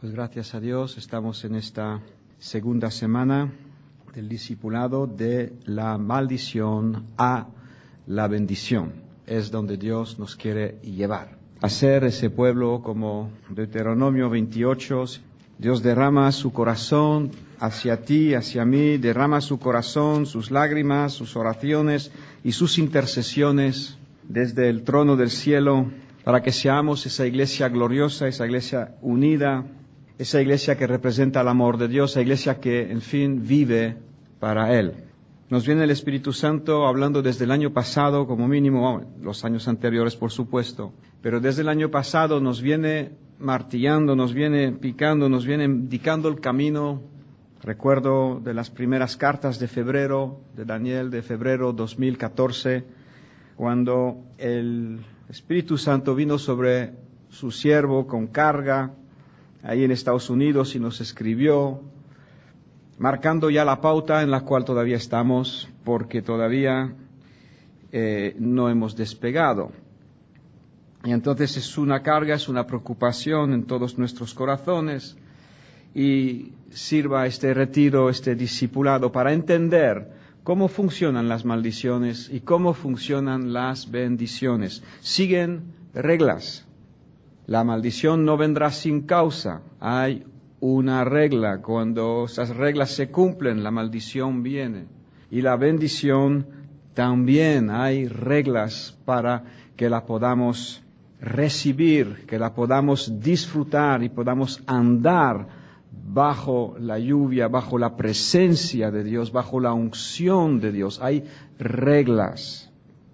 Pues gracias a Dios estamos en esta segunda semana del discipulado de la maldición a la bendición. Es donde Dios nos quiere llevar. Hacer ese pueblo como Deuteronomio 28, Dios derrama su corazón hacia ti, hacia mí, derrama su corazón, sus lágrimas, sus oraciones y sus intercesiones desde el trono del cielo para que seamos esa iglesia gloriosa, esa iglesia unida, esa iglesia que representa el amor de Dios, esa iglesia que, en fin, vive para Él. Nos viene el Espíritu Santo hablando desde el año pasado, como mínimo, los años anteriores, por supuesto, pero desde el año pasado nos viene martillando, nos viene picando, nos viene indicando el camino. Recuerdo de las primeras cartas de febrero, de Daniel, de febrero 2014, cuando el Espíritu Santo vino sobre su siervo con carga, ahí en Estados Unidos, y nos escribió, marcando ya la pauta en la cual todavía estamos, porque todavía no hemos despegado. Y entonces es una carga, es una preocupación en todos nuestros corazones, y sirva este retiro, este discipulado, para entender cómo funcionan las maldiciones y cómo funcionan las bendiciones. Siguen reglas. La maldición no vendrá sin causa. Hay una regla. Cuando esas reglas se cumplen, la maldición viene. Y la bendición también hay reglas para que la podamos recibir, que la podamos disfrutar y podamos andar bajo la lluvia, bajo la presencia de Dios, bajo la unción de Dios. Hay reglas.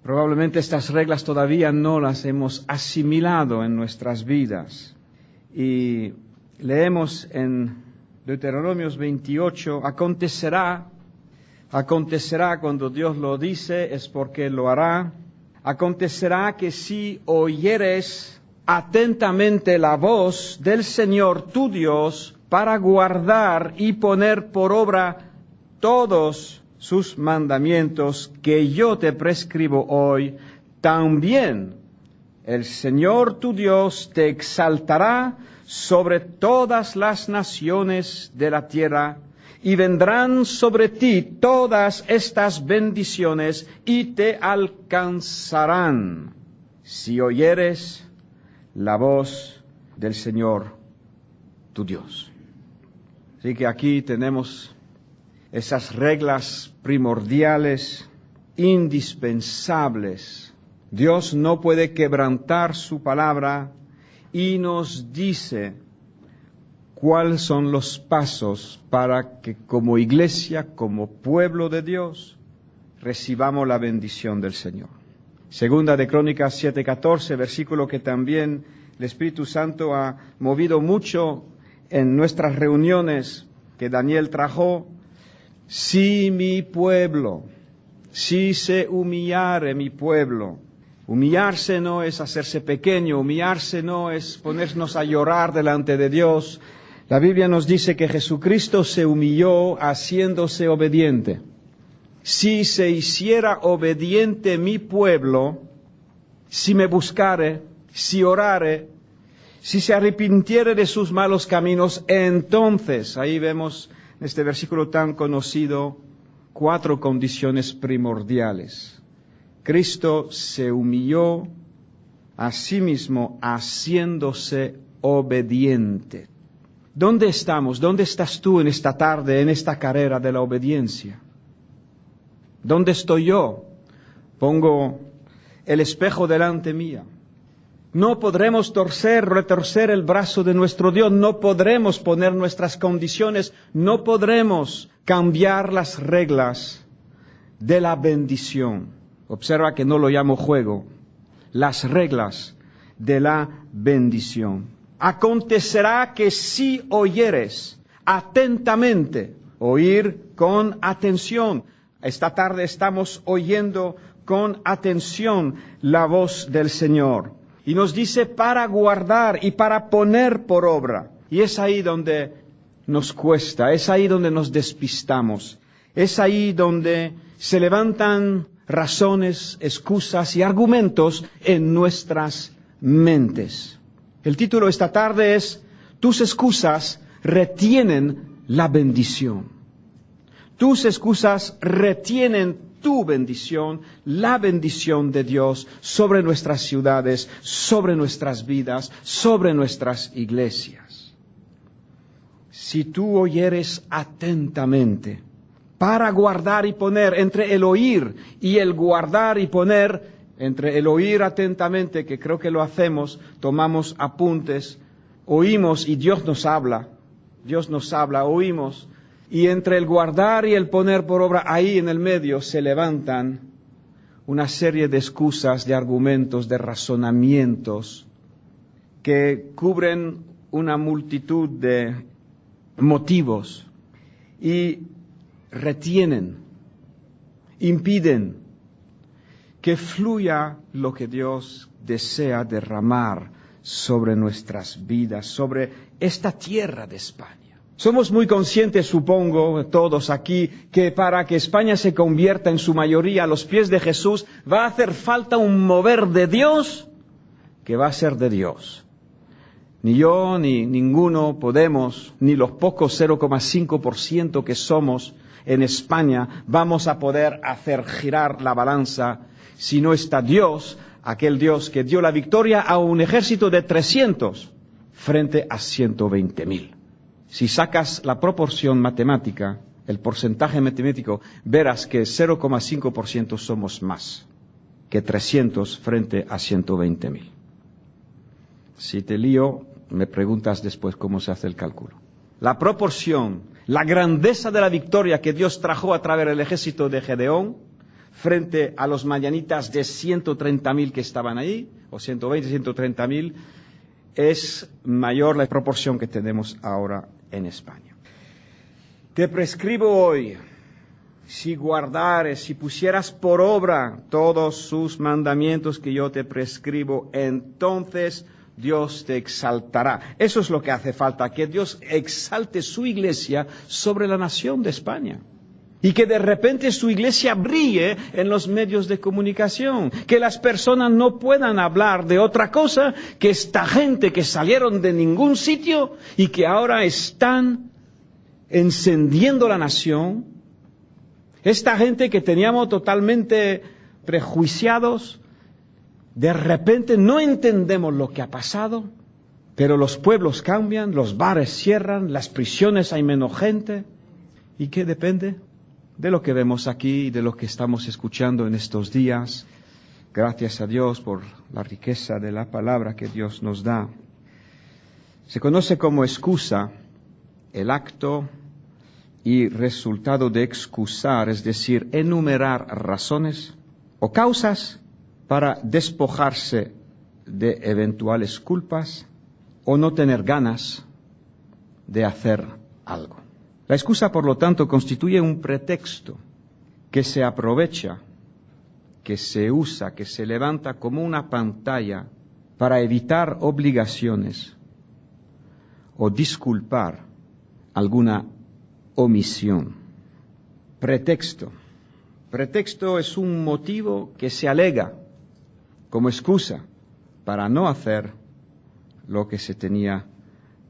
Probablemente estas reglas todavía no las hemos asimilado en nuestras vidas. Y leemos en Deuteronomios 28, acontecerá cuando Dios lo dice, es porque lo hará. Acontecerá que si oyeres atentamente la voz del Señor tu Dios para guardar y poner por obra todos sus mandamientos que yo te prescribo hoy, también el Señor tu Dios te exaltará sobre todas las naciones de la tierra, y vendrán sobre ti todas estas bendiciones y te alcanzarán, si oyeres la voz del Señor tu Dios. Así que aquí tenemos esas reglas primordiales, indispensables. Dios no puede quebrantar su palabra y nos dice cuáles son los pasos para que como iglesia, como pueblo de Dios, recibamos la bendición del Señor. Segunda de Crónicas 7:14, versículo que también el Espíritu Santo ha movido mucho en nuestras reuniones que Daniel trajo. Si mi pueblo, si se humillare mi pueblo. Humillarse no es hacerse pequeño, humillarse no es ponernos a llorar delante de Dios. La Biblia nos dice que Jesucristo se humilló haciéndose obediente. Si se hiciera obediente mi pueblo, si me buscare, si orare, si se arrepintiere de sus malos caminos, entonces, ahí vemos en este versículo tan conocido, 4 condiciones primordiales. Cristo se humilló a sí mismo haciéndose obediente. ¿Dónde estamos? ¿Dónde estás tú en esta tarde, en esta carrera de la obediencia? ¿Dónde estoy yo? Pongo el espejo delante mía. No podremos retorcer el brazo de nuestro Dios, no podremos poner nuestras condiciones, no podremos cambiar las reglas de la bendición. Observa que no lo llamo juego, las reglas de la bendición. Acontecerá que si oyeres atentamente, oír con atención. Esta tarde estamos oyendo con atención la voz del Señor. Y nos dice para guardar y para poner por obra. Y es ahí donde nos cuesta, es ahí donde nos despistamos, es ahí donde se levantan razones, excusas y argumentos en nuestras mentes. El título esta tarde es tus excusas retienen la bendición. Tus excusas retienen tu bendición, la bendición de Dios sobre nuestras ciudades, sobre nuestras vidas, sobre nuestras iglesias. Si tú oyeres atentamente, para guardar y poner entre el oír y el guardar y poner, entre el oír atentamente, que creo que lo hacemos, tomamos apuntes, oímos y Dios nos habla, oímos, y entre el guardar y el poner por obra, ahí en el medio se levantan una serie de excusas, de argumentos, de razonamientos que cubren una multitud de motivos y retienen, impiden que fluya lo que Dios desea derramar sobre nuestras vidas, sobre esta tierra de España. Somos muy conscientes, supongo, todos aquí, que para que España se convierta en su mayoría a los pies de Jesús, va a hacer falta un mover de Dios que va a ser de Dios. Ni yo, ni ninguno podemos, ni los pocos 0,5% que somos en España, vamos a poder hacer girar la balanza si no está Dios, aquel Dios que dio la victoria a un ejército de 300 frente a 120.000. Si sacas la proporción matemática, el porcentaje matemático, verás que 0,5% somos más que 300 frente a 120.000. Si te lío, me preguntas después cómo se hace el cálculo. La proporción, la grandeza de la victoria que Dios trajo a través del ejército de Gedeón frente a los madianitas de 130.000 que estaban ahí, o 130.000, es mayor la proporción que tenemos ahora en España. Te prescribo hoy, si guardares, si pusieras por obra todos sus mandamientos que yo te prescribo, entonces Dios te exaltará. Eso es lo que hace falta, que Dios exalte su iglesia sobre la nación de España. Y que de repente su iglesia brille en los medios de comunicación. Que las personas no puedan hablar de otra cosa que esta gente que salieron de ningún sitio y que ahora están encendiendo la nación. Esta gente que teníamos totalmente prejuiciados, de repente no entendemos lo que ha pasado, pero los pueblos cambian, los bares cierran, las prisiones hay menos gente. ¿Y qué depende? De lo que vemos aquí y de lo que estamos escuchando en estos días. Gracias a Dios por la riqueza de la palabra que Dios nos da. Se conoce como excusa el acto y resultado de excusar, es decir, enumerar razones o causas para despojarse de eventuales culpas o no tener ganas de hacer algo. La excusa, por lo tanto, constituye un pretexto que se aprovecha, que se usa, que se levanta como una pantalla para evitar obligaciones o disculpar alguna omisión. Pretexto. Pretexto es un motivo que se alega como excusa para no hacer lo que se tenía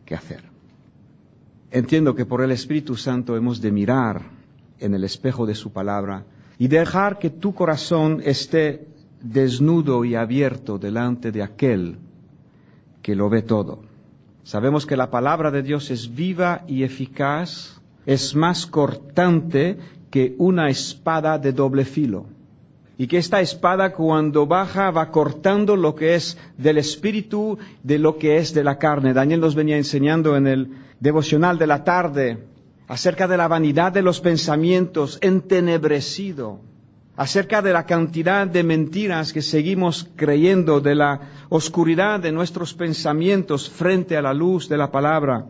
que hacer. Entiendo que por el Espíritu Santo hemos de mirar en el espejo de su palabra y dejar que tu corazón esté desnudo y abierto delante de aquel que lo ve todo. Sabemos que la palabra de Dios es viva y eficaz, es más cortante que una espada de doble filo. Y que esta espada cuando baja va cortando lo que es del espíritu, de lo que es de la carne. Daniel nos venía enseñando en el devocional de la tarde acerca de la vanidad de los pensamientos, entenebrecido, acerca de la cantidad de mentiras que seguimos creyendo, de la oscuridad de nuestros pensamientos frente a la luz de la palabra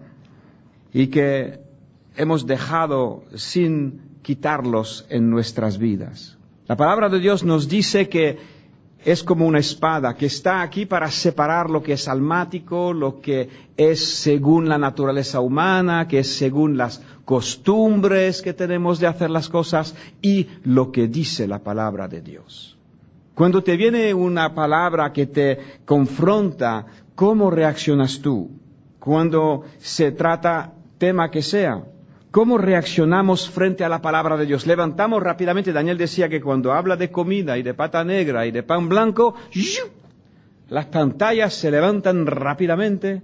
y que hemos dejado sin quitarlos en nuestras vidas. La palabra de Dios nos dice que es como una espada que está aquí para separar lo que es almático, lo que es según la naturaleza humana, que es según las costumbres que tenemos de hacer las cosas y lo que dice la palabra de Dios. Cuando te viene una palabra que te confronta, ¿cómo reaccionas tú? cuando se trata tema que sea. ¿Cómo reaccionamos frente a la palabra de Dios? Levantamos rápidamente. Daniel decía que cuando habla de comida y de pata negra y de pan blanco, las pantallas se levantan rápidamente.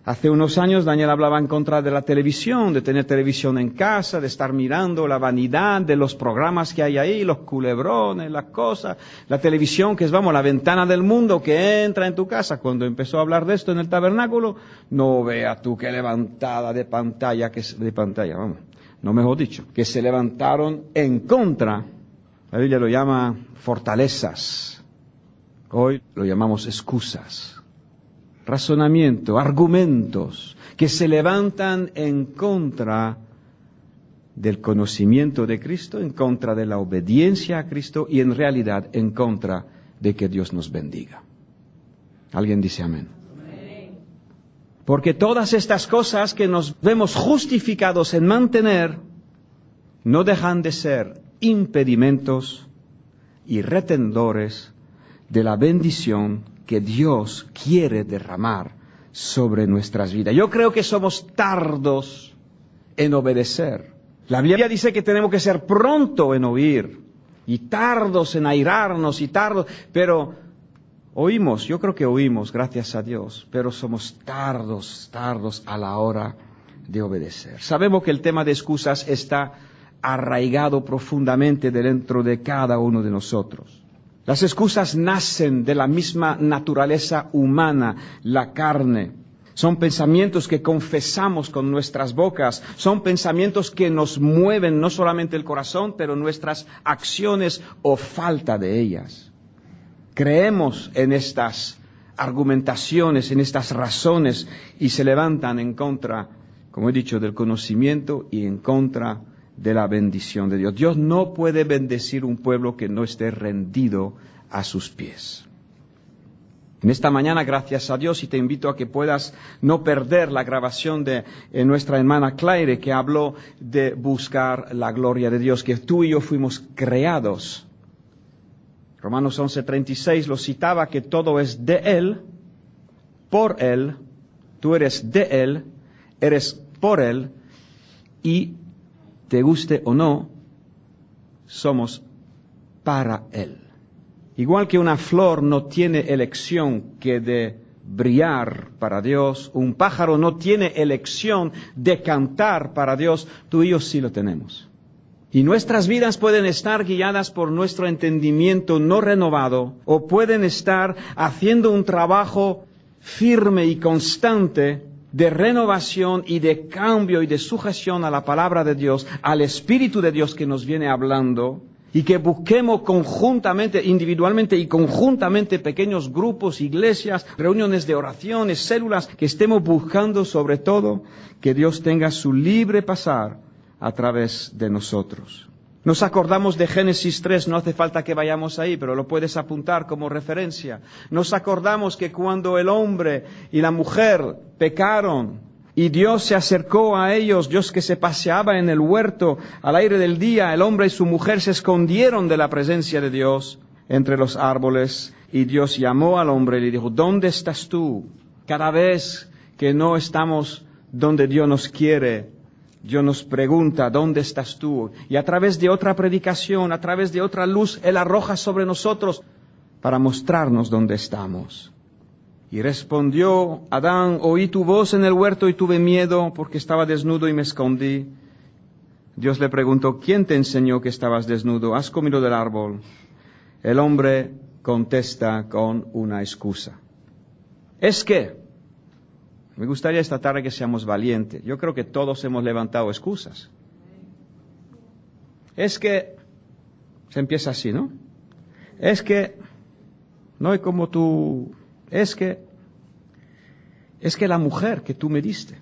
Hace unos años Daniel hablaba en contra de la televisión, de tener televisión en casa, de estar mirando la vanidad de los programas que hay ahí, los culebrones, las cosas. La televisión que es, la ventana del mundo que entra en tu casa. Cuando empezó a hablar de esto en el tabernáculo, no vea tú qué levantada de pantalla, no mejor dicho, que se levantaron en contra. La Biblia lo llama fortalezas. Hoy lo llamamos excusas. Razonamiento, argumentos que se levantan en contra del conocimiento de Cristo, en contra de la obediencia a Cristo y en realidad en contra de que Dios nos bendiga. ¿Alguien dice amén? Porque todas estas cosas que nos vemos justificados en mantener no dejan de ser impedimentos y retendores de la bendición que Dios quiere derramar sobre nuestras vidas. Yo creo que somos tardos en obedecer. La Biblia dice que tenemos que ser pronto en oír y tardos en airarnos pero oímos, yo creo que oímos, gracias a Dios, pero somos tardos a la hora de obedecer. Sabemos que el tema de excusas está arraigado profundamente dentro de cada uno de nosotros. Las excusas nacen de la misma naturaleza humana, la carne. Son pensamientos que confesamos con nuestras bocas. Son pensamientos que nos mueven no solamente el corazón, pero nuestras acciones o falta de ellas. Creemos en estas argumentaciones, en estas razones y se levantan en contra, como he dicho, del conocimiento y en contra de la bendición de Dios. Dios no puede bendecir un pueblo que no esté rendido a sus pies. En esta mañana, gracias a Dios, y te invito a que puedas no perder la grabación de nuestra hermana Claire, que habló de buscar la gloria de Dios, que tú y yo fuimos creados. Romanos 11:36 lo citaba, que todo es de Él, por Él, tú eres de Él, eres por Él, y te guste o no, somos para Él. Igual que una flor no tiene elección que de brillar para Dios, un pájaro no tiene elección de cantar para Dios, tú y yo sí lo tenemos. Y nuestras vidas pueden estar guiadas por nuestro entendimiento no renovado, o pueden estar haciendo un trabajo firme y constante de renovación y de cambio y de sujeción a la palabra de Dios, al Espíritu de Dios que nos viene hablando, y que busquemos conjuntamente, individualmente y conjuntamente, pequeños grupos, iglesias, reuniones de oraciones, células, que estemos buscando sobre todo que Dios tenga su libre pasar a través de nosotros. Nos acordamos de Génesis 3, no hace falta que vayamos ahí, pero lo puedes apuntar como referencia. Nos acordamos que cuando el hombre y la mujer pecaron y Dios se acercó a ellos, Dios que se paseaba en el huerto al aire del día, el hombre y su mujer se escondieron de la presencia de Dios entre los árboles y Dios llamó al hombre y le dijo, ¿dónde estás tú? Cada vez que no estamos donde Dios nos quiere, Dios nos pregunta, ¿dónde estás tú? Y a través de otra predicación, a través de otra luz, Él arroja sobre nosotros para mostrarnos dónde estamos. Y respondió Adán, oí tu voz en el huerto y tuve miedo porque estaba desnudo y me escondí. Dios le preguntó, ¿quién te enseñó que estabas desnudo? ¿Has comido del árbol? El hombre contesta con una excusa. Es que, me gustaría esta tarde que seamos valientes. Yo creo que todos hemos levantado excusas. Es que, se empieza así, ¿no? Es que, no hay como tú, es que la mujer que tú me diste.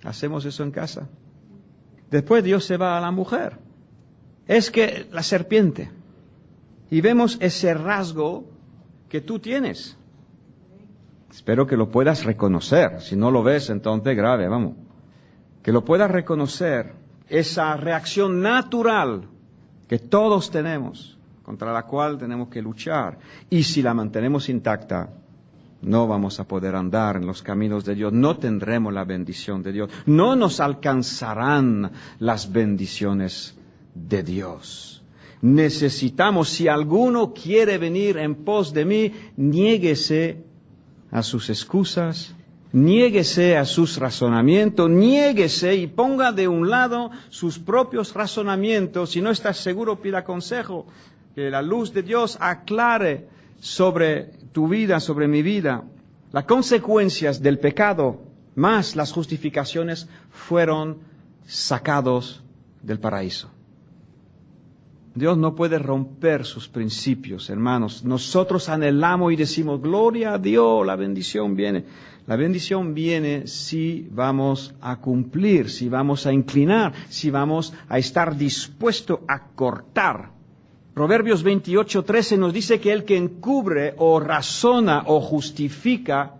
Hacemos eso en casa. Después Dios se va a la mujer. Es que la serpiente. Y vemos ese rasgo que tú tienes. Espero que lo puedas reconocer. Si no lo ves, entonces grave, vamos. Que lo puedas reconocer. Esa reacción natural que todos tenemos, contra la cual tenemos que luchar. Y si la mantenemos intacta, no vamos a poder andar en los caminos de Dios, no tendremos la bendición de Dios, no nos alcanzarán las bendiciones de Dios. Necesitamos, si alguno quiere venir en pos de mí, niéguese a sus excusas, niéguese a sus razonamientos, niéguese y ponga de un lado sus propios razonamientos. Si no estás seguro, pida consejo, que la luz de Dios aclare sobre tu vida, sobre mi vida. Las consecuencias del pecado más las justificaciones fueron sacados del paraíso. Dios no puede romper sus principios, hermanos. Nosotros anhelamos y decimos, gloria a Dios, la bendición viene. La bendición viene si vamos a cumplir, si vamos a inclinar, si vamos a estar dispuestos a cortar. Proverbios 28:13 nos dice que el que encubre o razona o justifica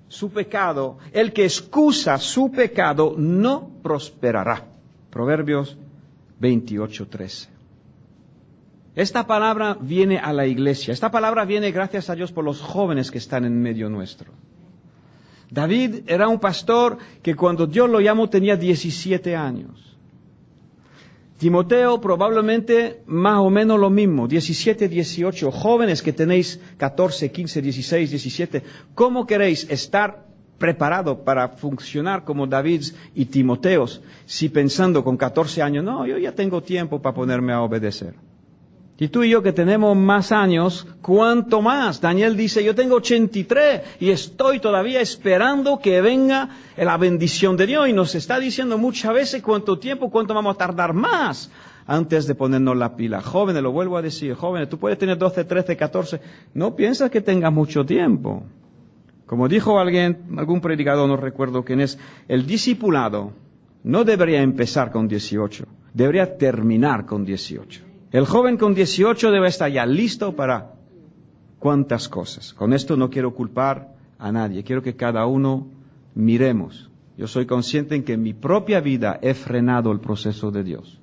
su pecado, el que excusa su pecado, no prosperará. Proverbios 28:13. Esta palabra viene a la iglesia. Esta palabra viene, gracias a Dios, por los jóvenes que están en medio nuestro. David era un pastor que cuando Dios lo llamó tenía 17 años. Timoteo probablemente más o menos lo mismo, 17, 18. Jóvenes que tenéis 14, 15, 16, 17. ¿Cómo queréis estar preparados para funcionar como David y Timoteos si pensando con 14 años, no, yo ya tengo tiempo para ponerme a obedecer? Y tú y yo que tenemos más años, ¿cuánto más? Daniel dice, yo tengo 83 y estoy todavía esperando que venga la bendición de Dios. Y nos está diciendo muchas veces cuánto tiempo, cuánto vamos a tardar más antes de ponernos la pila. Jóvenes, lo vuelvo a decir, jóvenes, tú puedes tener 12, 13, 14. No piensas que tengas mucho tiempo. Como dijo algún predicador, no recuerdo quién es, el discipulado no debería empezar con 18, debería terminar con 18. El joven con 18 debe estar ya listo para cuántas cosas. Con esto no quiero culpar a nadie. Quiero que cada uno miremos. Yo soy consciente en que en mi propia vida he frenado el proceso de Dios.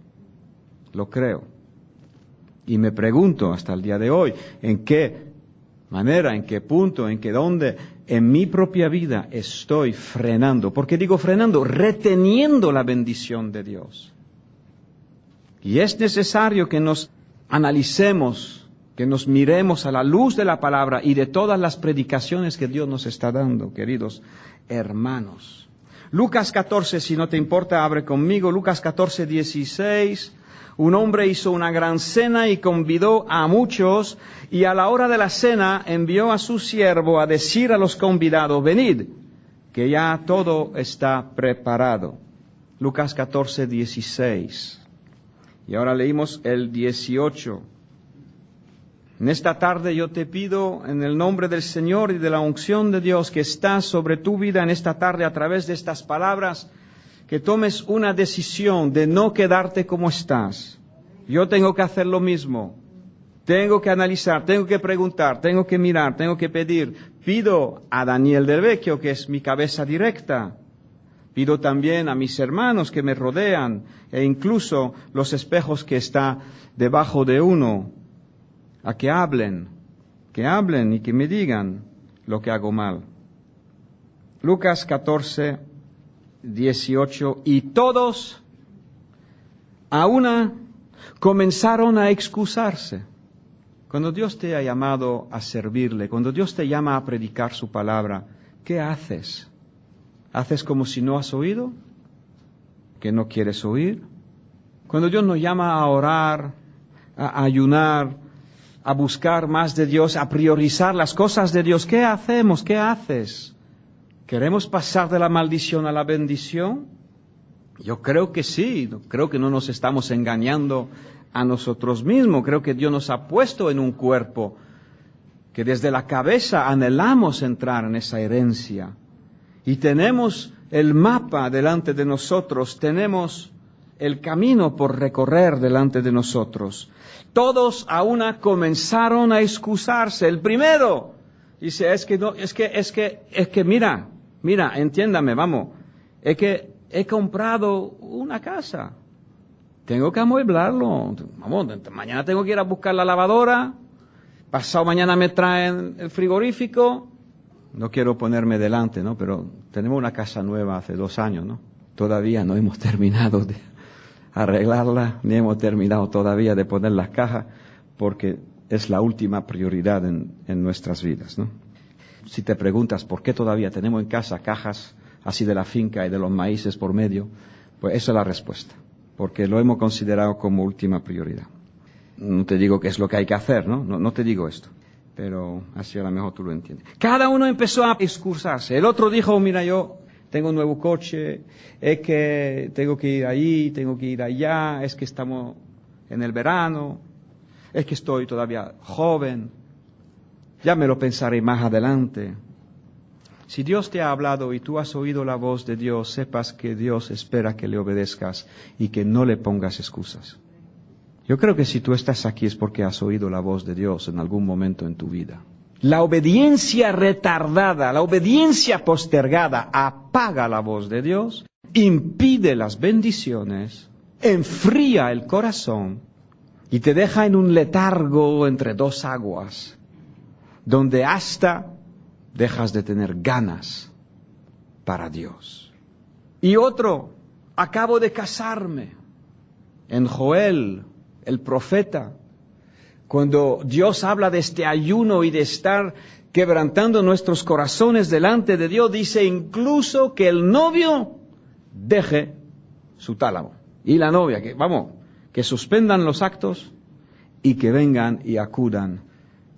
Lo creo. Y me pregunto hasta el día de hoy, ¿en qué manera, en qué punto, en qué dónde en mi propia vida estoy frenando? ¿Por qué digo frenando? Reteniendo la bendición de Dios. Y es necesario que nos analicemos, que nos miremos a la luz de la palabra y de todas las predicaciones que Dios nos está dando, queridos hermanos. Lucas 14, si no te importa, abre conmigo. Lucas 14, 16. Un hombre hizo una gran cena y convidó a muchos, y a la hora de la cena envió a su siervo a decir a los convidados, venid, que ya todo está preparado. Lucas 14, 16. Y ahora leímos el 18. En esta tarde yo te pido, en el nombre del Señor y de la unción de Dios que está sobre tu vida en esta tarde a través de estas palabras, que tomes una decisión de no quedarte como estás. Yo tengo que hacer lo mismo. Tengo que analizar, tengo que preguntar, tengo que mirar, tengo que pedir. Pido a Daniel del Vecchio, que es mi cabeza directa. Pido también a mis hermanos que me rodean e incluso los espejos que están debajo de uno, a que hablen y que me digan lo que hago mal. Lucas 14, 18. Y todos a una comenzaron a excusarse. Cuando Dios te ha llamado a servirle, cuando Dios te llama a predicar su palabra, ¿qué haces? ¿Haces como si no has oído? ¿Que no quieres oír? Cuando Dios nos llama a orar, a ayunar, a buscar más de Dios, a priorizar las cosas de Dios, ¿qué hacemos? ¿Qué haces? ¿Queremos pasar de la maldición a la bendición? Yo creo que sí, creo que no nos estamos engañando a nosotros mismos. Creo que Dios nos ha puesto en un cuerpo que desde la cabeza anhelamos entrar en esa herencia. Y tenemos el mapa delante de nosotros, tenemos el camino por recorrer delante de nosotros. Todos a una comenzaron a excusarse. El primero dice, mira, entiéndame, vamos, es que he comprado una casa. Tengo que amueblarlo. Vamos, mañana tengo que ir a buscar la lavadora. Pasado mañana me traen el frigorífico. No quiero ponerme delante, ¿no? Pero tenemos una casa nueva hace 2 años, ¿no? Todavía no hemos terminado de arreglarla, ni hemos terminado todavía de poner las cajas, porque es la última prioridad en nuestras vidas, ¿no? Si te preguntas por qué todavía tenemos en casa cajas así de la finca y de los maíces por medio, pues esa es la respuesta, porque lo hemos considerado como última prioridad. No te digo qué es lo que hay que hacer, ¿no? No te digo esto, pero así a lo mejor tú lo entiendes. Cada uno empezó a excusarse. El otro dijo, mira, yo tengo un nuevo coche, es que tengo que ir allí, tengo que ir allá, es que estamos en el verano, es que estoy todavía joven, ya me lo pensaré más adelante. Si Dios te ha hablado y tú has oído la voz de Dios, sepas que Dios espera que le obedezcas y que no le pongas excusas. Yo creo que si tú estás aquí es porque has oído la voz de Dios en algún momento en tu vida. La obediencia retardada, la obediencia postergada apaga la voz de Dios, impide las bendiciones, enfría el corazón y te deja en un letargo entre 2 aguas, donde hasta dejas de tener ganas para Dios. Y otro, acabo de casarme. En Joel, el profeta, cuando Dios habla de este ayuno y de estar quebrantando nuestros corazones delante de Dios, dice incluso que el novio deje su tálamo. Y la novia, que suspendan los actos y que vengan y acudan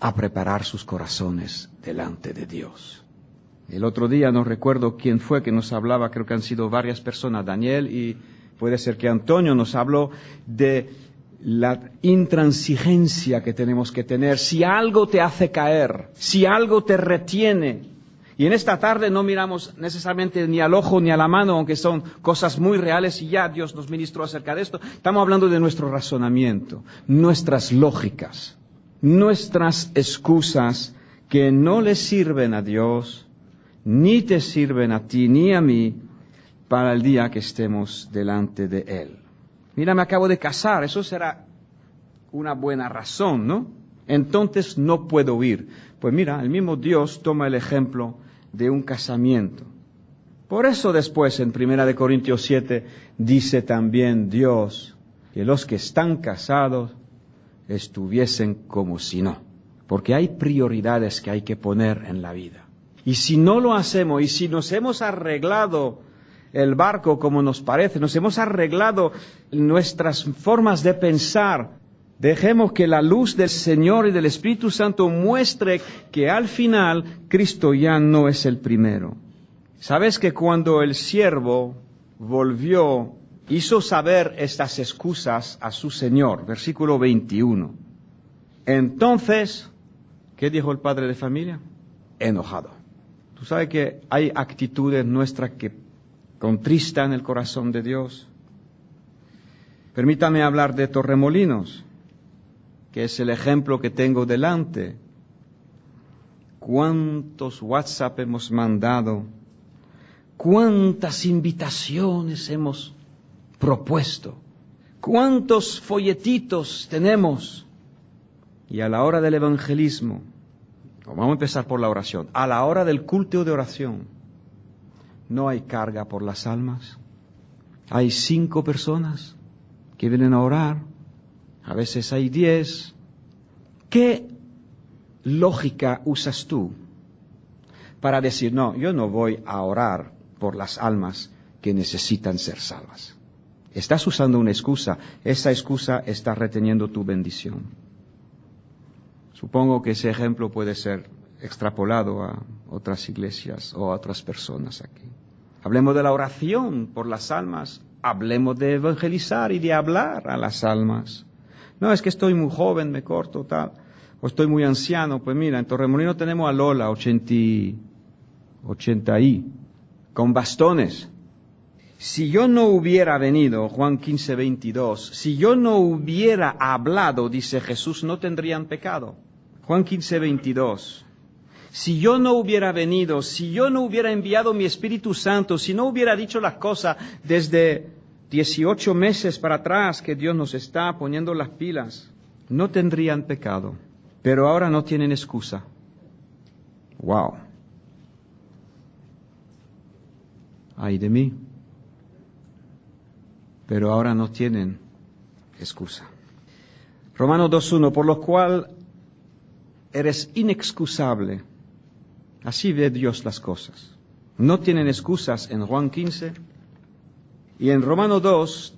a preparar sus corazones delante de Dios. El otro día no recuerdo quién fue que nos hablaba, creo que han sido varias personas, Daniel y puede ser que Antonio nos habló de la intransigencia que tenemos que tener. Si algo te hace caer, si algo te retiene, y en esta tarde no miramos necesariamente ni al ojo ni a la mano, aunque son cosas muy reales y ya Dios nos ministró acerca de esto, estamos hablando de nuestro razonamiento, nuestras lógicas, nuestras excusas que no le sirven a Dios, ni te sirven a ti ni a mí para el día que estemos delante de Él. Mira, me acabo de casar, eso será una buena razón, ¿no? Entonces no puedo ir. Pues mira, el mismo Dios toma el ejemplo de un casamiento. Por eso después en 1 Corintios 7 dice también Dios que los que están casados estuviesen como si no. Porque hay prioridades que hay que poner en la vida. Y si no lo hacemos, y si nos hemos arreglado el barco como nos parece, nos hemos arreglado nuestras formas de pensar, dejemos que la luz del Señor y del Espíritu Santo muestre que al final Cristo ya no es el primero. ¿Sabes que cuando el siervo volvió, hizo saber estas excusas a su Señor? Versículo 21. Entonces, ¿qué dijo el padre de familia? Enojado. Tú sabes que hay actitudes nuestras que contristan el corazón de Dios. Permítame hablar de Torremolinos, que es el ejemplo que tengo delante. ¿Cuántos WhatsApp hemos mandado? ¿Cuántas invitaciones hemos propuesto? ¿Cuántos folletitos tenemos? Y a la hora del evangelismo, vamos a empezar por la oración, a la hora del culto de oración, ¿no hay carga por las almas? Hay 5 personas que vienen a orar, a veces hay 10. ¿Qué lógica usas tú para decir, no, yo no voy a orar por las almas que necesitan ser salvas? Estás usando una excusa, esa excusa está reteniendo tu bendición. Supongo que ese ejemplo puede ser extrapolado a otras iglesias o a otras personas aquí. Hablemos de la oración por las almas, hablemos de evangelizar y de hablar a las almas. No, es que estoy muy joven, me corto, tal, o estoy muy anciano. Pues mira, en Torremolinos tenemos a Lola, 80 y, con bastones. Si yo no hubiera venido, Juan 15, 22, si yo no hubiera hablado, dice Jesús, no tendrían pecado. Juan 15, 22. Si yo no hubiera venido, si yo no hubiera enviado mi Espíritu Santo, si no hubiera dicho las cosas desde 18 meses para atrás que Dios nos está poniendo las pilas, no tendrían pecado. Pero ahora no tienen excusa. Wow. ay de mí. Pero ahora no tienen excusa. Romanos 2:1, por lo cual eres inexcusable. Así ve Dios las cosas. No tienen excusas en Juan 15. Y en Romanos 2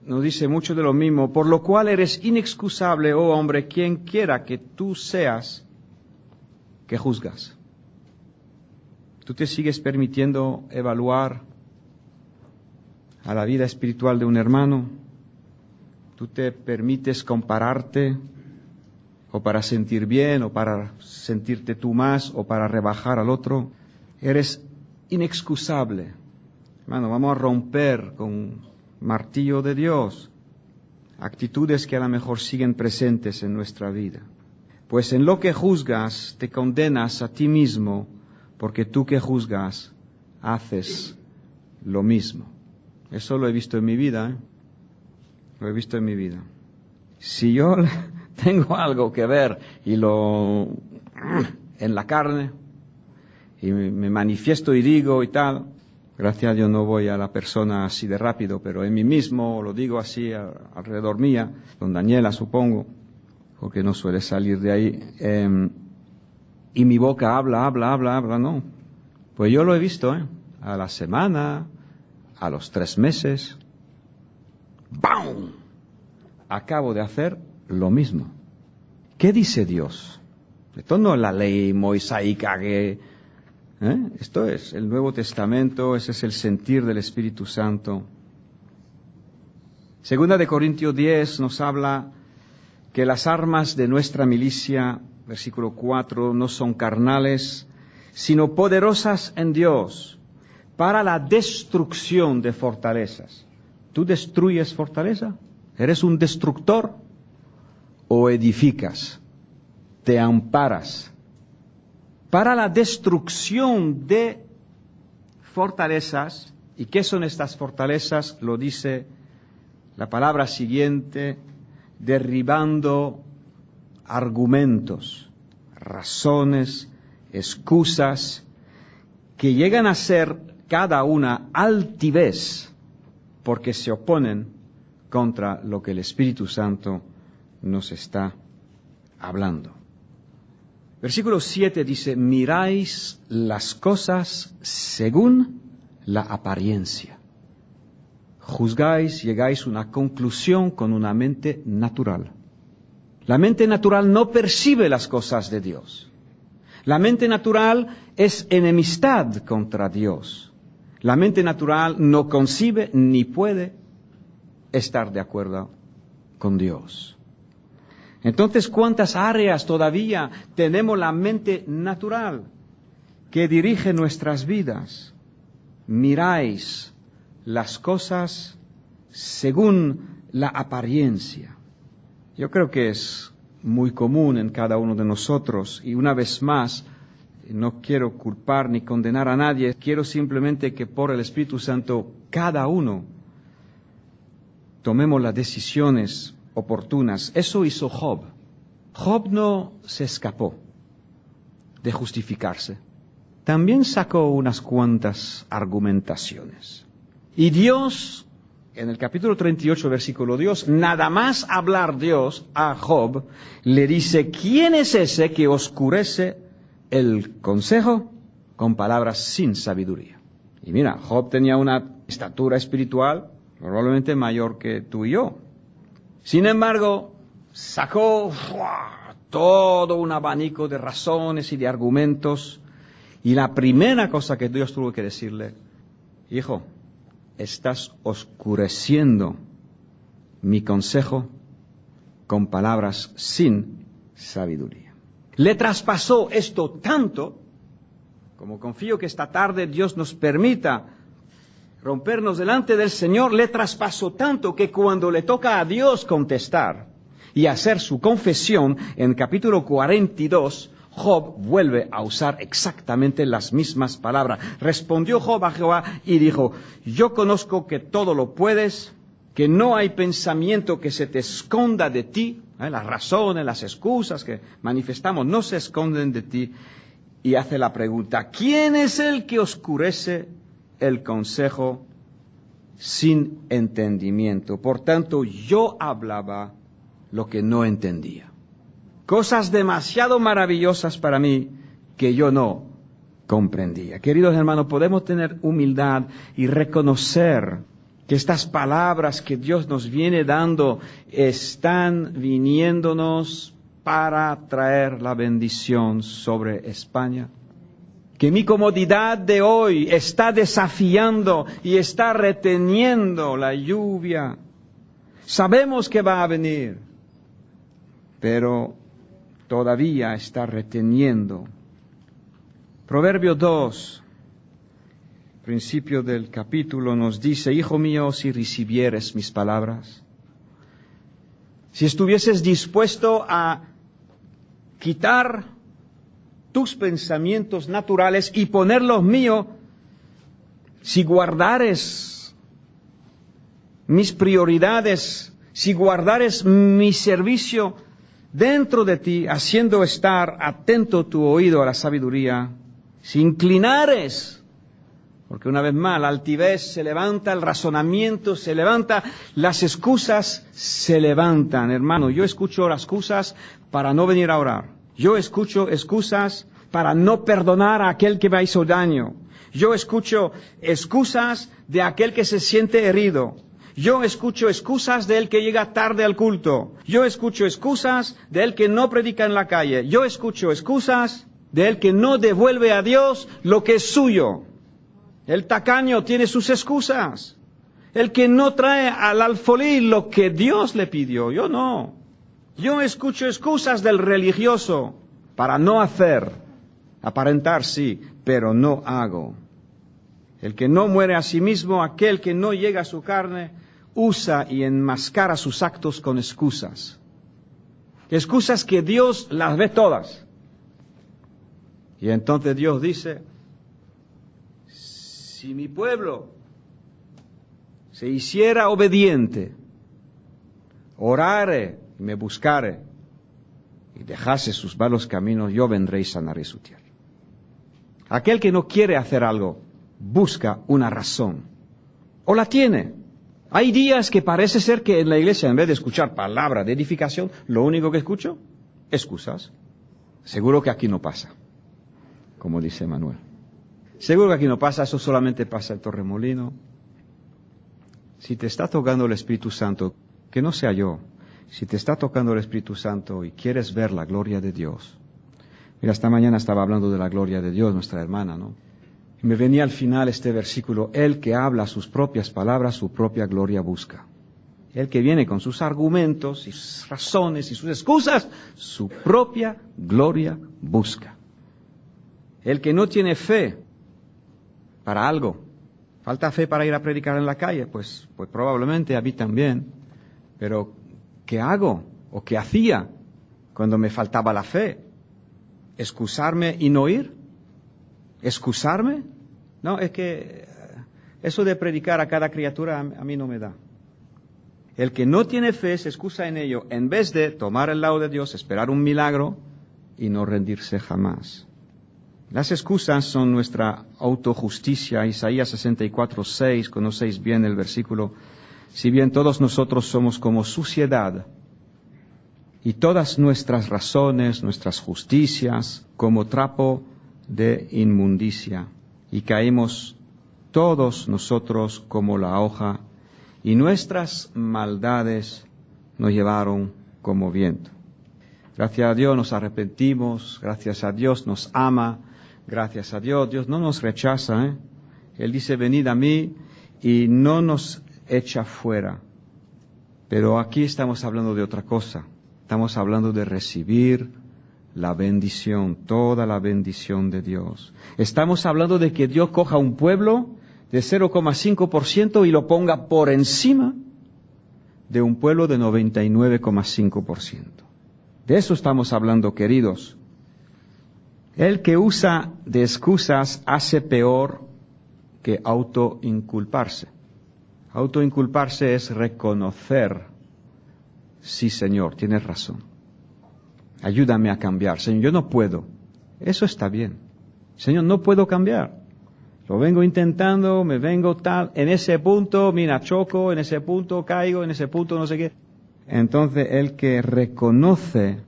nos dice mucho de lo mismo. Por lo cual eres inexcusable, oh hombre, quien quiera que tú seas, que juzgas. ¿Tú te sigues permitiendo evaluar a la vida espiritual de un hermano? ¿Tú te permites compararte? ¿O para sentir bien, o para sentirte tú más, o para rebajar al otro? Eres inexcusable. Hermano, vamos a romper con martillo de Dios actitudes que a lo mejor siguen presentes en nuestra vida. Pues en lo que juzgas te condenas a ti mismo, porque tú que juzgas haces lo mismo. Eso lo he visto en mi vida, ¿eh? Lo he visto en mi vida. Si yo tengo algo que ver y lo en la carne y me manifiesto y digo y tal, gracias a Dios no voy a la persona así de rápido, pero en mí mismo lo digo así alrededor mía, con Daniela supongo, porque no suele salir de ahí, y mi boca habla, no. Pues yo lo he visto, a la semana, a los 3 meses, ¡bam! Acabo de hacer lo mismo. ¿Qué dice Dios? Esto no es la ley mosaica que... Esto es el Nuevo Testamento, ese es el sentir del Espíritu Santo. Segunda de Corintios 10 nos habla que las armas de nuestra milicia, versículo 4, no son carnales, sino poderosas en Dios para la destrucción de fortalezas. ¿Tú destruyes fortaleza? ¿Eres un destructor? ¿O edificas? ¿Te amparas? Para la destrucción de fortalezas. ¿Y qué son estas fortalezas? Lo dice la palabra siguiente: derribando argumentos, razones, excusas, que llegan a ser cada una altivez, porque se oponen contra lo que el Espíritu Santo nos está hablando. Versículo 7 dice: miráis las cosas según la apariencia. Juzgáis, llegáis a una conclusión con una mente natural. La mente natural no percibe las cosas de Dios. La mente natural es enemistad contra Dios. La mente natural no concibe ni puede estar de acuerdo con Dios. Entonces, ¿cuántas áreas todavía tenemos la mente natural que dirige nuestras vidas? Miráis las cosas según la apariencia. Yo creo que es muy común en cada uno de nosotros, y una vez más, no quiero culpar ni condenar a nadie, quiero simplemente que por el Espíritu Santo cada uno tomemos las decisiones oportunas. Eso hizo Job. Job no se escapó de justificarse. También sacó unas cuantas argumentaciones. Y Dios, en el capítulo 38, versículo 2, nada más hablar Dios a Job, le dice: ¿quién es ese que oscurece el consejo con palabras sin sabiduría? Y mira, Job tenía una estatura espiritual probablemente mayor que tú y yo. Sin embargo, sacó todo un abanico de razones y de argumentos, y la primera cosa que Dios tuvo que decirle: hijo, estás oscureciendo mi consejo con palabras sin sabiduría. Le traspasó esto tanto, como confío que esta tarde Dios nos permita rompernos delante del Señor, le traspasó tanto que cuando le toca a Dios contestar y hacer su confesión, en capítulo 42, Job vuelve a usar exactamente las mismas palabras. Respondió Job a Jehová y dijo: yo conozco que todo lo puedes, que no hay pensamiento que se te esconda de ti. Las razones, las excusas que manifestamos no se esconden de ti. Y hace la pregunta: ¿quién es el que oscurece el consejo sin entendimiento. Por tanto, yo hablaba lo que no entendía. Cosas demasiado maravillosas para mí que yo no comprendía. Queridos hermanos, podemos tener humildad y reconocer que estas palabras que Dios nos viene dando están viniéndonos para traer la bendición sobre España. Que mi comodidad de hoy está desafiando y está reteniendo la lluvia. Sabemos que va a venir, pero todavía está reteniendo. Proverbio 2, principio del capítulo, nos dice: Hijo mío, si recibieres mis palabras, si estuvieses dispuesto a quitar tus pensamientos naturales y poner los míos, si guardares mis prioridades, si guardares mi servicio dentro de ti, haciendo estar atento tu oído a la sabiduría, si inclinares, porque una vez más la altivez se levanta, el razonamiento se levanta, las excusas se levantan. Hermano, yo escucho las excusas para no venir a orar. Yo escucho excusas para no perdonar a aquel que me hizo daño. Yo escucho excusas de aquel que se siente herido. Yo escucho excusas de él que llega tarde al culto. Yo escucho excusas de él que no predica en la calle. Yo escucho excusas de él que no devuelve a Dios lo que es suyo. El tacaño tiene sus excusas. El que no trae al alfolí lo que Dios le pidió. Yo no. Yo escucho excusas del religioso para no hacer. Aparentar sí, pero no hago. El que no muere a sí mismo, aquel que no llega a su carne, usa y enmascara sus actos con excusas. Excusas que Dios las ve todas. Y entonces Dios dice: si mi pueblo se hiciera obediente, orare y me buscare y dejase sus malos caminos, yo vendré y sanaré su tierra. Aquel que no quiere hacer algo, busca una razón. O la tiene. Hay días que parece ser que en la iglesia, en vez de escuchar palabra de edificación, lo único que escucho, excusas. Seguro que aquí no pasa, como dice Manuel. Seguro que aquí no pasa, eso solamente pasa en Torremolino. Si te está tocando el Espíritu Santo, que no sea yo, si te está tocando el Espíritu Santo y quieres ver la gloria de Dios. Mira, esta mañana estaba hablando de la gloria de Dios, nuestra hermana, ¿no? Y me venía al final este versículo: el que habla sus propias palabras, su propia gloria busca. El que viene con sus argumentos y sus razones y sus excusas, su propia gloria busca. El que no tiene fe para algo, falta fe para ir a predicar en la calle, pues probablemente a mí también, pero ¿qué hago o qué hacía cuando me faltaba la fe? ¿Excusarme y no ir? ¿Excusarme? No, es que eso de predicar a cada criatura a mí no me da. El que no tiene fe se excusa en ello, en vez de tomar el lado de Dios, esperar un milagro y no rendirse jamás. Las excusas son nuestra autojusticia. Isaías 64:6, conocéis bien el versículo: si bien todos nosotros somos como suciedad, y todas nuestras razones, nuestras justicias, como trapo de inmundicia, y caímos todos nosotros como la hoja, y nuestras maldades nos llevaron como viento. Gracias a Dios nos arrepentimos, gracias a Dios nos ama, gracias a Dios, Dios no nos rechaza, Él dice: venid a mí, y no nos echa fuera. Pero aquí estamos hablando de otra cosa. Estamos hablando de recibir la bendición, toda la bendición de Dios. Estamos hablando de que Dios coja un pueblo de 0,5% y lo ponga por encima de un pueblo de 99,5%. De eso estamos hablando, queridos. El que usa de excusas hace peor que autoinculparse. Autoinculparse es reconocer: sí, Señor, tienes razón. Ayúdame a cambiar. Señor, yo no puedo. Eso está bien. Señor, no puedo cambiar. Lo vengo intentando, me vengo tal, en ese punto, mira, choco, en ese punto caigo, en ese punto no sé qué. Entonces el que reconoce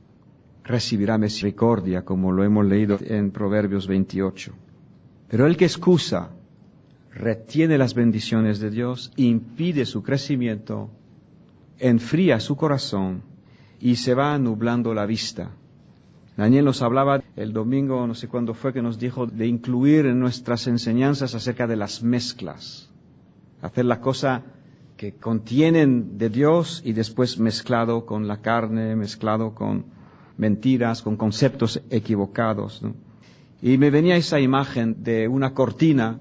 recibirá misericordia, como lo hemos leído en Proverbios 28. Pero el que excusa, retiene las bendiciones de Dios, impide su crecimiento, enfría su corazón y se va nublando la vista. Daniel nos hablaba el domingo, no sé cuándo fue, que nos dijo de incluir en nuestras enseñanzas acerca de las mezclas. Hacer la cosa que contienen de Dios y después mezclado con la carne, mezclado con mentiras, con conceptos equivocados, ¿no? Y me venía esa imagen de una cortina.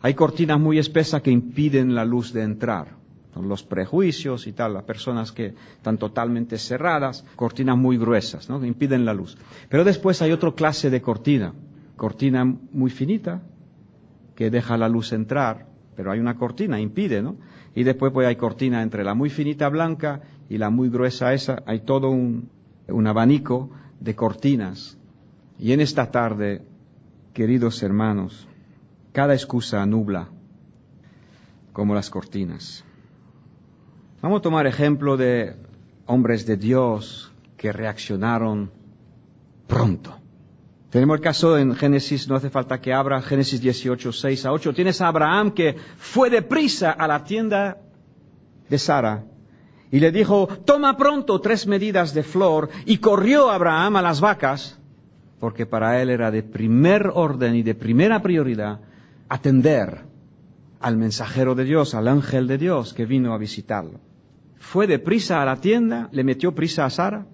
Hay cortinas muy espesas que impiden la luz de entrar. Son los prejuicios y tal, las personas que están totalmente cerradas, cortinas muy gruesas, ¿no? Que impiden la luz. Pero después hay otra clase de cortina muy finita, que deja la luz entrar, pero hay una cortina, impide, ¿no? Y después pues hay cortina entre la muy finita blanca y la muy gruesa esa, hay todo un abanico de cortinas. Y en esta tarde, queridos hermanos, cada excusa nubla como las cortinas. Vamos a tomar ejemplo de hombres de Dios que reaccionaron pronto. Tenemos el caso en Génesis, no hace falta que abra, Génesis 18, 6 a 8. Tienes a Abraham que fue deprisa a la tienda de Sara y le dijo, toma pronto 3 medidas de flor, y corrió Abraham a las vacas, porque para él era de primer orden y de primera prioridad atender al mensajero de Dios, al ángel de Dios que vino a visitarlo. Fue deprisa a la tienda, le metió prisa a Sara,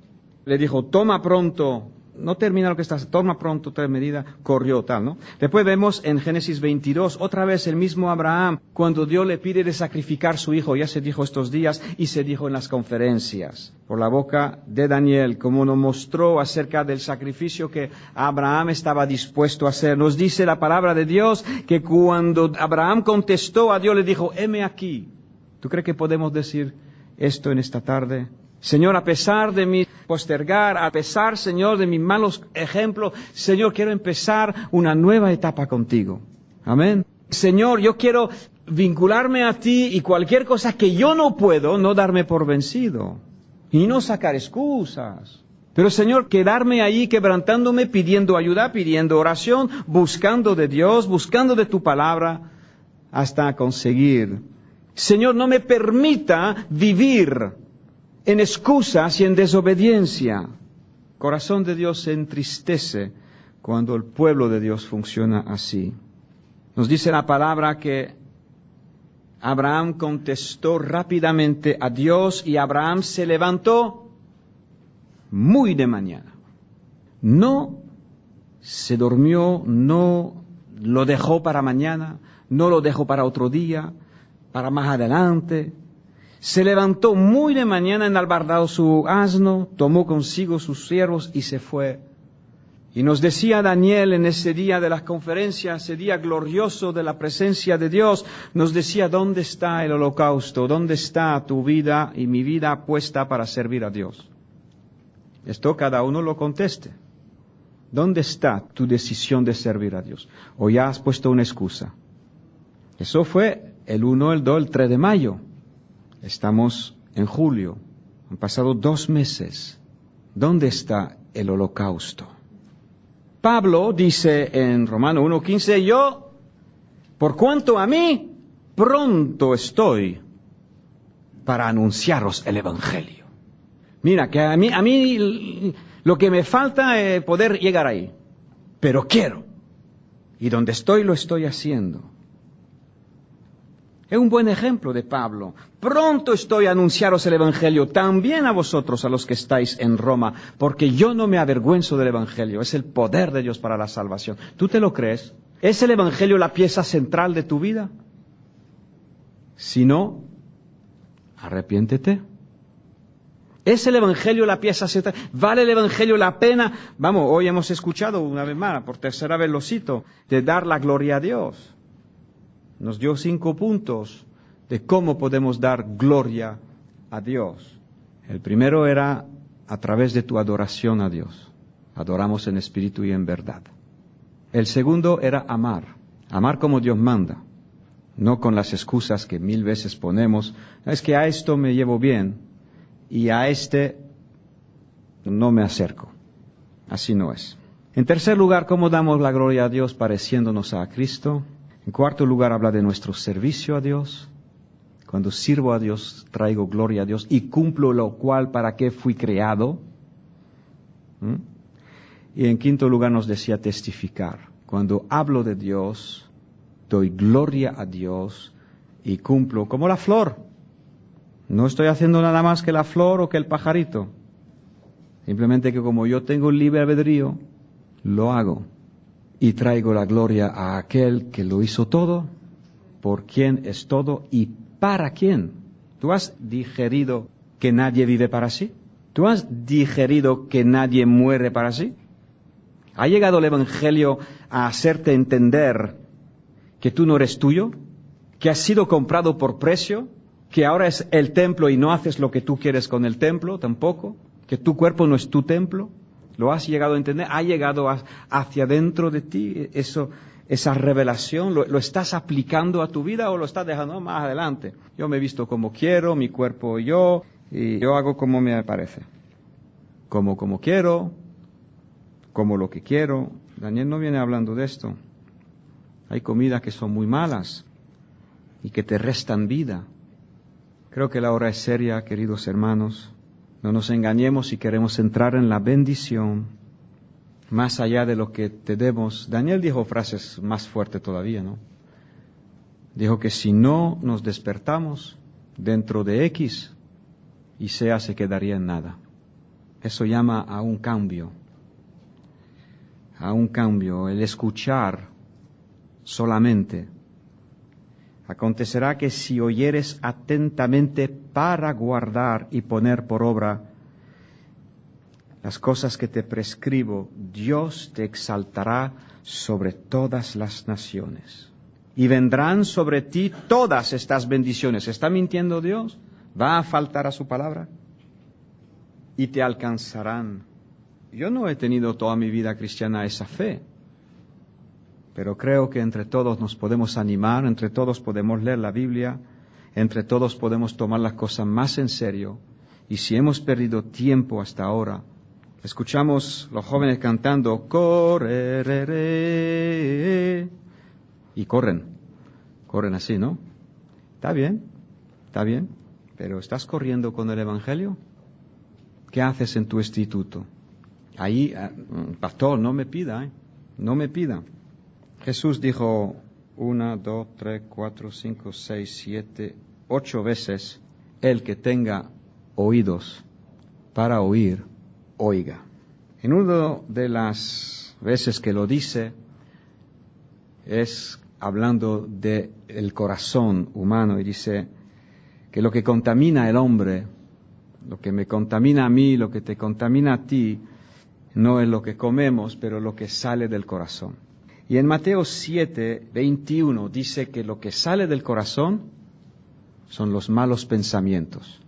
le dijo, toma pronto, no termina lo que estás, toma pronto 3 medidas, corrió tal, ¿no? Después vemos en Génesis 22, otra vez el mismo Abraham, cuando Dios le pide de sacrificar su hijo, ya se dijo estos días y se dijo en las conferencias, por la boca de Daniel, como nos mostró acerca del sacrificio que Abraham estaba dispuesto a hacer. Nos dice la palabra de Dios que cuando Abraham contestó a Dios, le dijo, heme aquí. ¿Tú crees que podemos decir esto en esta tarde? Señor, a pesar de mi postergar, a pesar, Señor, de mis malos ejemplos, Señor, quiero empezar una nueva etapa contigo. Amén. Señor, yo quiero vincularme a ti y cualquier cosa que yo no puedo, no darme por vencido. Y no sacar excusas. Pero, Señor, quedarme ahí quebrantándome, pidiendo ayuda, pidiendo oración, buscando de Dios, buscando de tu palabra, hasta conseguir. Señor, no me permita vivir en excusas y en desobediencia. Corazón de Dios se entristece cuando el pueblo de Dios funciona así. Nos dice la palabra que Abraham contestó rápidamente a Dios y Abraham se levantó muy de mañana. No se durmió, no lo dejó para mañana, no lo dejó para otro día, para más adelante. Se levantó muy de mañana, enalbardado su asno, tomó consigo sus siervos y se fue. Y nos decía Daniel en ese día de las conferencias, ese día glorioso de la presencia de Dios, nos decía, ¿dónde está el holocausto? ¿Dónde está tu vida y mi vida puesta para servir a Dios? Esto cada uno lo conteste. ¿Dónde está tu decisión de servir a Dios? ¿O ya has puesto una excusa? Eso fue el 1, el 2, el 3 de mayo. Estamos en julio, han pasado 2 meses. ¿Dónde está el holocausto? Pablo dice en Romanos 1:15, yo, por cuanto a mí, pronto estoy para anunciaros el Evangelio. Mira, que a mí lo que me falta es poder llegar ahí, pero quiero. Y donde estoy lo estoy haciendo. Es un buen ejemplo de Pablo. Pronto estoy a anunciaros el Evangelio, también a vosotros, a los que estáis en Roma, porque yo no me avergüenzo del Evangelio. Es el poder de Dios para la salvación. ¿Tú te lo crees? ¿Es el Evangelio la pieza central de tu vida? Si no, arrepiéntete. ¿Es el Evangelio la pieza central? ¿Vale el Evangelio la pena? Vamos, hoy hemos escuchado una vez más, por tercera vez lo cito, de dar la gloria a Dios. Nos dio 5 puntos de cómo podemos dar gloria a Dios. El primero era a través de tu adoración a Dios. Adoramos en espíritu y en verdad. El segundo era amar Amar como Dios manda, no con las excusas que 1000 veces ponemos. Es que a esto me llevo bien y a este no me acerco. Así no es. En tercer lugar, ¿cómo damos la gloria a Dios? Pareciéndonos a Cristo. En cuarto lugar, habla de nuestro servicio a Dios. Cuando sirvo a Dios, traigo gloria a Dios y cumplo lo cual para qué fui creado. Y en quinto lugar nos decía testificar. Cuando hablo de Dios, doy gloria a Dios y cumplo como la flor. No estoy haciendo nada más que la flor o que el pajarito. Simplemente que como yo tengo libre albedrío, lo hago. Y traigo la gloria a aquel que lo hizo todo, por quien es todo y para quién. ¿Tú has digerido que nadie vive para sí? ¿Tú has digerido que nadie muere para sí? ¿Ha llegado el Evangelio a hacerte entender que tú no eres tuyo? ¿Que has sido comprado por precio? ¿Que ahora es el templo y no haces lo que tú quieres con el templo tampoco? ¿Que tu cuerpo no es tu templo? ¿Lo has llegado a entender? ¿Ha llegado hacia dentro de ti esa revelación? ¿Lo estás aplicando a tu vida o lo estás dejando más adelante? Yo me he visto como quiero, mi cuerpo y yo hago como me parece. Como quiero, como lo que quiero. Daniel no viene hablando de esto. Hay comidas que son muy malas y que te restan vida. Creo que la hora es seria, queridos hermanos. No nos engañemos si queremos entrar en la bendición más allá de lo que tenemos. Daniel dijo frases más fuertes todavía, ¿no? Dijo que si no nos despertamos dentro de X, y sea se quedaría en nada. Eso llama a un cambio. A un cambio, el escuchar solamente. Acontecerá que si oyeres atentamente para guardar y poner por obra las cosas que te prescribo, Dios te exaltará sobre todas las naciones. Y vendrán sobre ti todas estas bendiciones. ¿Está mintiendo Dios? ¿Va a faltar a su palabra? Y te alcanzarán. Yo no he tenido toda mi vida cristiana esa fe. Pero creo que entre todos nos podemos animar, entre todos podemos leer la Biblia, entre todos podemos tomar las cosas más en serio. Y si hemos perdido tiempo hasta ahora, escuchamos los jóvenes cantando, correré, y corren así, ¿no? Está bien, pero ¿estás corriendo con el Evangelio? ¿Qué haces en tu instituto? Ahí, pastor, no me pida. Jesús dijo 1, 2, 3, 4, 5, 6, 7, 8 veces, el que tenga oídos para oír, oiga. En una de las veces que lo dice, es hablando del corazón humano y dice que lo que contamina al hombre, lo que me contamina a mí, lo que te contamina a ti, no es lo que comemos, pero lo que sale del corazón. Y en Mateo 7, 21 dice que lo que sale del corazón son los malos pensamientos.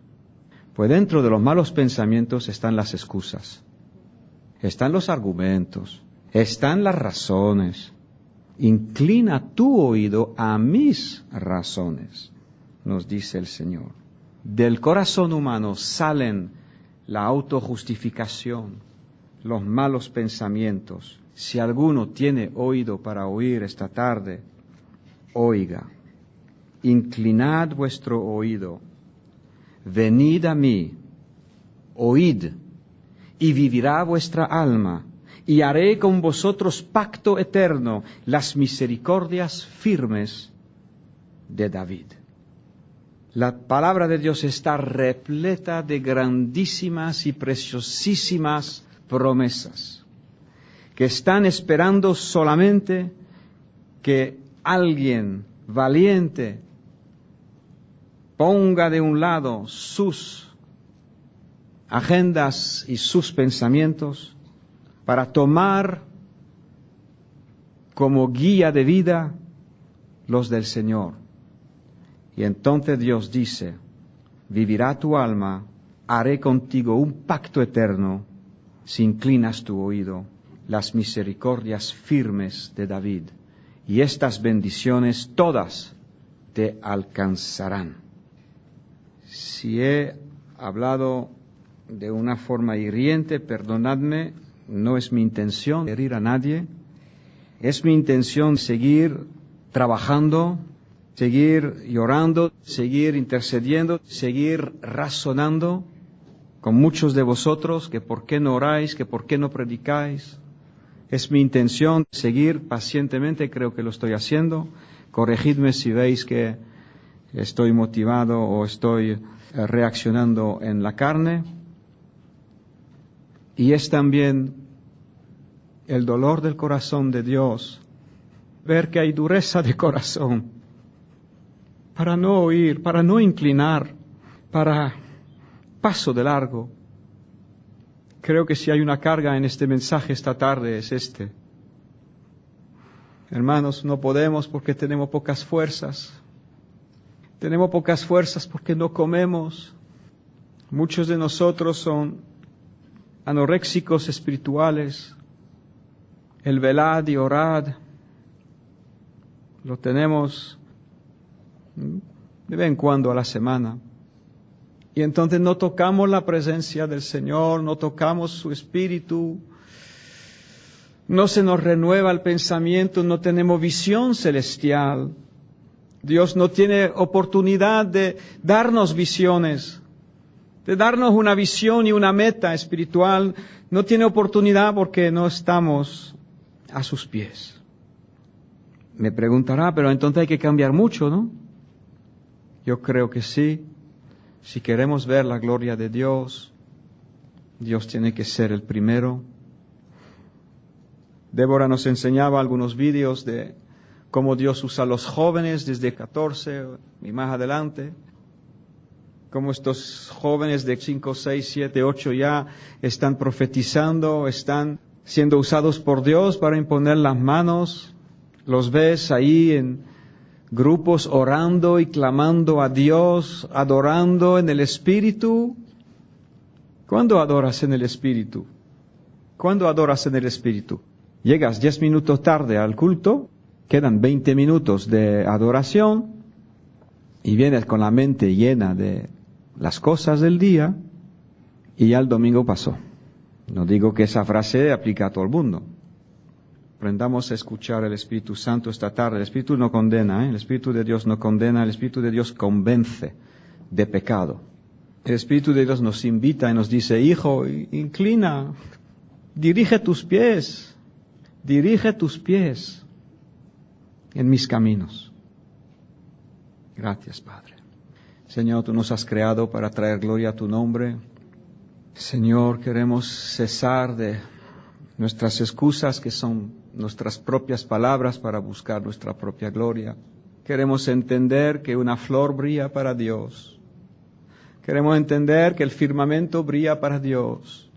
Pues dentro de los malos pensamientos están las excusas, están los argumentos, están las razones. Inclina tu oído a mis razones, nos dice el Señor. Del corazón humano salen la autojustificación, los malos pensamientos. Si alguno tiene oído para oír esta tarde, oiga. Inclinad vuestro oído, venid a mí, oíd, y vivirá vuestra alma, y haré con vosotros pacto eterno, las misericordias firmes de David. La palabra de Dios está repleta de grandísimas y preciosísimas promesas que están esperando solamente que alguien valiente ponga de un lado sus agendas y sus pensamientos para tomar como guía de vida los del Señor. Y entonces Dios dice, vivirá tu alma, haré contigo un pacto eterno si inclinas tu oído, las misericordias firmes de David. y estas bendiciones todas te alcanzarán. Si he hablado de una forma hiriente, perdonadme, no es mi intención herir a nadie. Es mi intención seguir trabajando, seguir llorando, seguir intercediendo, seguir razonando con muchos de vosotros, que por qué no oráis, que por qué no predicáis. Es mi intención seguir pacientemente, creo que lo estoy haciendo. Corregidme si veis que estoy motivado o estoy reaccionando en la carne. Y es también el dolor del corazón de Dios ver que hay dureza de corazón para no oír, para no inclinar, para paso de largo. Creo que si hay una carga en este mensaje esta tarde es este. Hermanos, no podemos porque tenemos pocas fuerzas. Tenemos pocas fuerzas porque no comemos. Muchos de nosotros son anoréxicos espirituales. El velad y orad lo tenemos de vez en cuando a la semana. Y entonces no tocamos la presencia del Señor, no tocamos su Espíritu, no se nos renueva el pensamiento, no tenemos visión celestial. Dios no tiene oportunidad de darnos visiones, de darnos una visión y una meta espiritual. No tiene oportunidad porque no estamos a sus pies. Me preguntará, pero entonces hay que cambiar mucho, ¿no? Yo creo que sí. Si queremos ver la gloria de Dios, Dios tiene que ser el primero. Débora nos enseñaba algunos vídeos de cómo Dios usa a los jóvenes desde 14 y más adelante. Cómo estos jóvenes de 5, 6, 7, 8 ya están profetizando, están siendo usados por Dios para imponer las manos. Los ves ahí en grupos orando y clamando a Dios, adorando en el Espíritu. ¿Cuándo adoras en el Espíritu? ¿Cuándo adoras en el Espíritu? Llegas 10 minutos tarde al culto, quedan 20 minutos de adoración y vienes con la mente llena de las cosas del día y ya el domingo pasó. No digo que esa frase aplica a todo el mundo. Aprendamos a escuchar el Espíritu Santo esta tarde. El Espíritu no condena, el Espíritu de Dios no condena, el Espíritu de Dios convence de pecado. El Espíritu de Dios nos invita y nos dice, hijo, inclina, dirige tus pies en mis caminos. Gracias, Padre. Señor, tú nos has creado para traer gloria a tu nombre. Señor, queremos cesar de nuestras excusas, que son nuestras propias palabras para buscar nuestra propia gloria. Queremos entender que una flor brilla para Dios. Queremos entender que el firmamento brilla para Dios.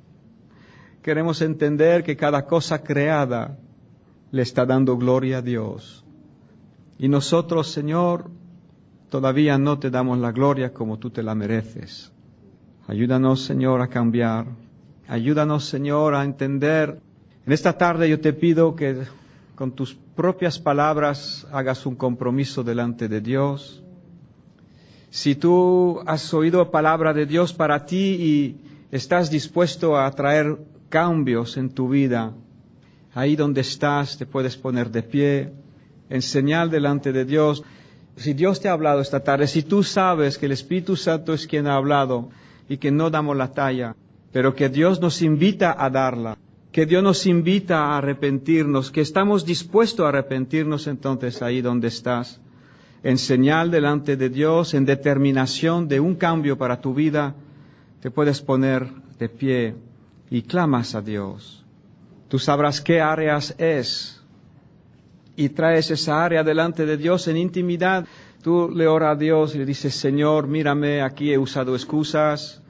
Queremos entender que cada cosa creada le está dando gloria a Dios. Y nosotros, Señor, todavía no te damos la gloria como tú te la mereces. Ayúdanos, Señor, a cambiar. Ayúdanos, Señor, a entender. En esta tarde yo te pido que con tus propias palabras hagas un compromiso delante de Dios. Si tú has oído palabra de Dios para ti y estás dispuesto a traer cambios en tu vida, ahí donde estás te puedes poner de pie, en señal delante de Dios. Si Dios te ha hablado esta tarde, si tú sabes que el Espíritu Santo es quien ha hablado y que no damos la talla, pero que Dios nos invita a darla, que Dios nos invita a arrepentirnos, que estamos dispuestos a arrepentirnos, entonces ahí donde estás, en señal delante de Dios, en determinación de un cambio para tu vida, te puedes poner de pie y clamas a Dios. Tú sabrás qué áreas es y traes esa área delante de Dios en intimidad. Tú le oras a Dios y le dices, Señor, mírame, aquí he usado excusas,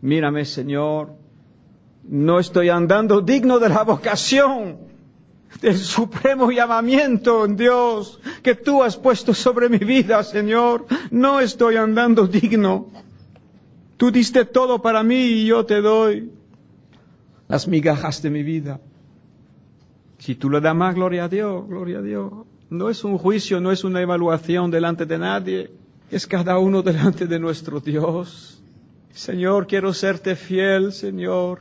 mírame, Señor. No estoy andando digno de la vocación, del supremo llamamiento, Dios, que tú has puesto sobre mi vida, Señor. No estoy andando digno. Tú diste todo para mí y yo te doy las migajas de mi vida. Si tú le das más, gloria a Dios, gloria a Dios. No es un juicio, no es una evaluación delante de nadie. Es cada uno delante de nuestro Dios. Señor, quiero serte fiel, Señor.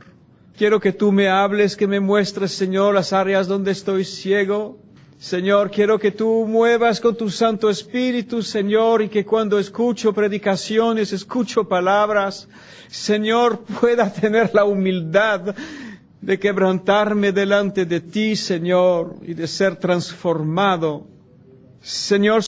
Quiero que tú me hables, que me muestres, Señor, las áreas donde estoy ciego. Señor, quiero que tú muevas con tu Santo Espíritu, Señor, y que cuando escucho predicaciones, escucho palabras, Señor, pueda tener la humildad de quebrantarme delante de ti, Señor, y de ser transformado. Señor,